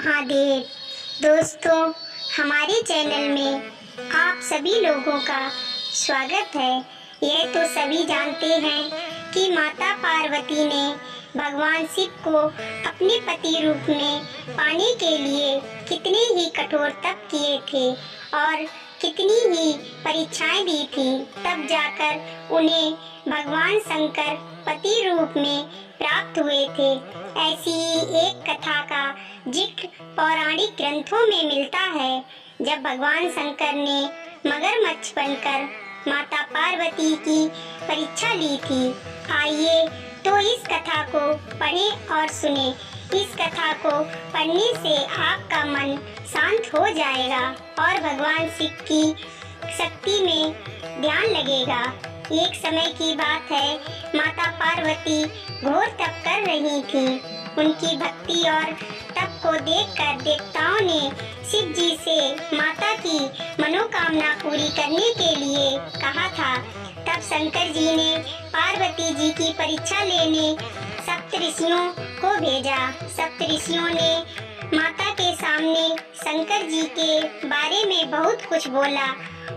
महादेव। दोस्तों, हमारे चैनल में आप सभी लोगों का स्वागत है। यह तो सभी जानते हैं कि माता पार्वती ने भगवान शिव को अपने पति रूप में पाने के लिए कितने ही कठोर तप किए थे और कितनी ही परीक्षाएं दी थी, तब जाकर उन्हें भगवान शंकर पति रूप में प्राप्त हुए थे। ऐसी ही एक कथा का जिक्र पौराणिक ग्रंथों में मिलता है, जब भगवान शंकर ने मगरमच्छ बनकर माता पार्वती की परीक्षा ली थी। आइए तो इस कथा को पढ़ें और सुने। इस कथा को पढ़ने से आपका मन शांत हो जाएगा और भगवान शिव की शक्ति में ध्यान लगेगा। एक समय की बात है, माता पार्वती घोर तप कर रही थी। उनकी भक्ति और तप को देखकर देवताओं ने शिव जी से माता की मनोकामना पूरी करने के लिए कहा था। तब शंकर जी ने पार्वती जी की परीक्षा लेने सप्तऋषियों को भेजा। सप्तऋषियों ने माता के सामने शंकर जी के बारे में बहुत कुछ बोला,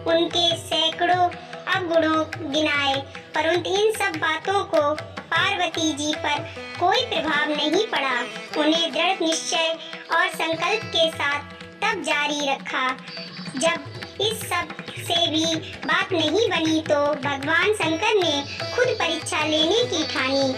उनके सैकड़ों अवगुणों गिनाए, परंतु इन सब बातों को पार्वती जी पर कोई प्रभाव नहीं पड़ा। उन्हें दृढ़ निश्चय और संकल्प के साथ तप जारी रखा। जब इस सब से भी बात नहीं बनी तो भगवान शंकर ने खुद परीक्षा लेने की ठानी।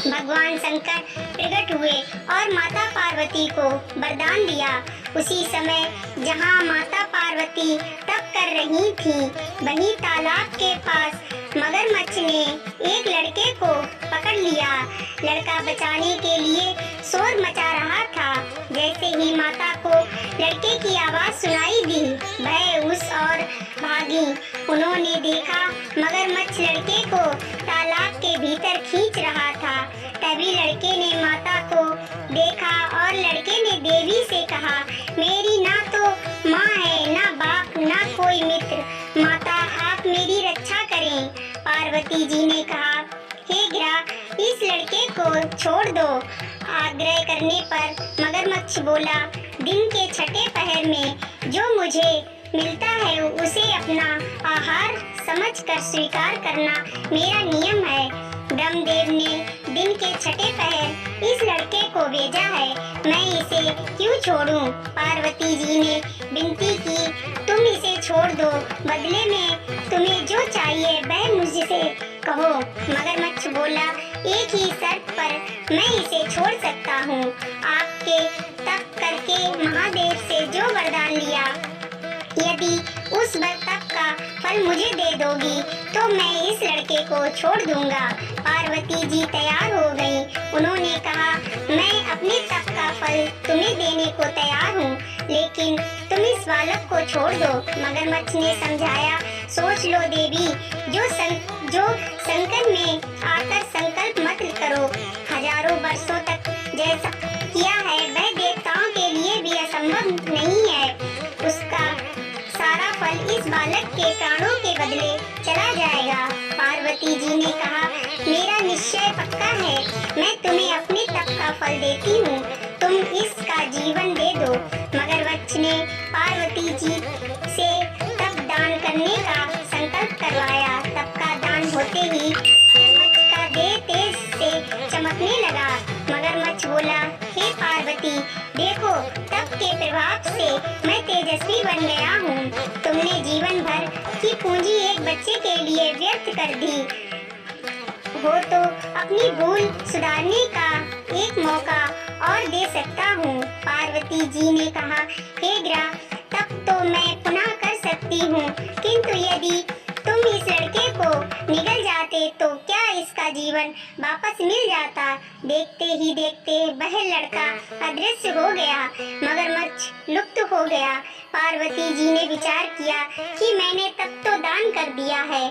भगवान शंकर प्रकट हुए और माता पार्वती को वरदान दिया। उसी समय जहाँ माता पार्वती तप कर रही थी, वहीं तालाब के पास मगरमच्छ ने एक लड़के को पकड़ लिया। लड़का बचाने के लिए शोर मचा रहा था। जैसे ही माता को लड़के की आवाज सुनाई दी, वह उस ओर भागी। उन्होंने देखा मगरमच्छ लड़के को तालाब के भीतर खींच रहा था। तभी लड़के ने माता को देखा और लड़के ने देवी से कहा, मेरी ना तो माँ है, ना बाप, ना कोई मित्र। माता, आप मेरी रक्षा करें। पार्वती जी ने कहा, हे ग्रह, इस लड़के को छोड़ दो। आग्रह करने पर मगरमच्छ बोला, दिन के छठे पहर में जो मुझे मिलता है उसे अपना आहार समझकर स्वीकार करना मेरा नियम है। ब्रह्मदेव ने दिन के छठे पहर इस लड़के को भेजा है, मैं इसे क्यों छोड़ूं? पार्वती जी ने विनती की, तुम इसे छोड़ दो, बदले में तुम्हें जो चाहिए वह मुझसे कहो। मगरमच्छ बोला, एक ही शर्त पर मैं इसे छोड़ सकता हूँ। आपके तप करके महादेव से जो वरदान लिया, यदि उस तप का फल मुझे दे दोगी तो मैं इस लड़के को छोड़ दूंगा। पार्वती जी तैयार हो गई। उन्होंने कहा, मैं अपने तप का फल तुम्हें देने को तैयार हूँ, लेकिन तुम इस बालक को छोड़ दो। मगरमच्छ ने समझाया, सोच लो देवी, जो शंकर में आकर संकल्प मत करो। हजारों वर्षों तक जैसा किया है वह देवताओं के लिए भी असंभव नहीं है। उसका सारा फल इस बालक के प्राणों के बदले चला जाएगा। पार्वती जी ने कहा, मेरा निश्चय पक्का है, मैं तुम्हें अपने तप का फल देती हूँ, तुम इसका जीवन दे दो। मगरमच्छ ने पार्वती जी से तप दान करने का संकल्प करवाया। तप का दान होते ही मगरमच्छ का देह तेज से चमकने लगा। मगरमच्छ बोला, हे पार्वती, देखो, तप के प्रभाव से मैं तेजस्वी बन गया हूँ। तुमने जीवन भर की पूंजी एक बच्चे के लिए व्यर्थ कर दी हो तो अपनी भूल सुधारने का एक मौका और दे सकता हूँ। पार्वती जी ने कहा, हे ग्रह, तब तो मैं पुनः कर सकती हूँ, किंतु यदि तुम इस लड़के को निगल जाते तो क्या इसका जीवन वापस मिल जाता? देखते ही देखते वह लड़का अदृश्य हो गया। मगरमच्छ लुप्त हो गया। पार्वती जी ने विचार किया कि मैंने तप तो दान कर दिया है,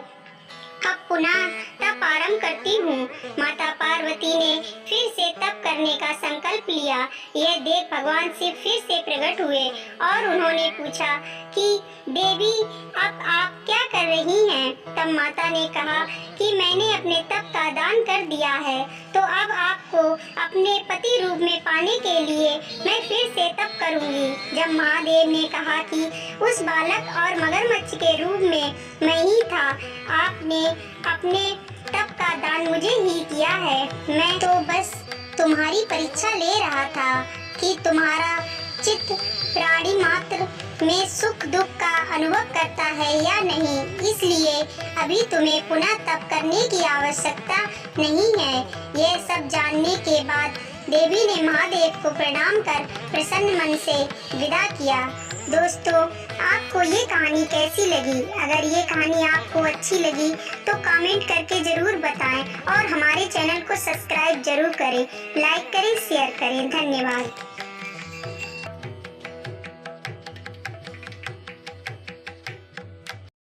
अब पुनः तप आरंभ करती हूँ। माता पार्वती ने फिर से तप करने का संकल्प लिया। यह देख भगवान शिव फिर से प्रकट हुए और उन्होंने पूछा कि देवी अब आप क्या कर रही हैं? तब माता ने कहा कि मैंने अपने तप का दान कर दिया है, तो अब आपको अपने पति रूप में पाने के लिए मैं फिर से तप करूंगी। जब महादेव ने कहा कि उस बालक और मगरमच्छ के रूप में मैं ही था, आपने अपने तप का दान मुझे ही किया है। मैं तो बस तुम्हारी परीक्षा ले रहा था कि तुम्हारा चित्त प्राणी मात्र में सुख दुख का अनुभव करता है या नहीं, इसलिए अभी तुम्हें पुनः तप करने की आवश्यकता नहीं है। यह सब जानने के बाद देवी ने महादेव को प्रणाम कर प्रसन्न मन से विदा किया। दोस्तों, आपको ये कहानी कैसी लगी? अगर ये कहानी आपको अच्छी लगी तो कमेंट करके जरूर बताएं और हमारे चैनल को सब्सक्राइब जरूर करें, लाइक करें, शेयर करें। धन्यवाद।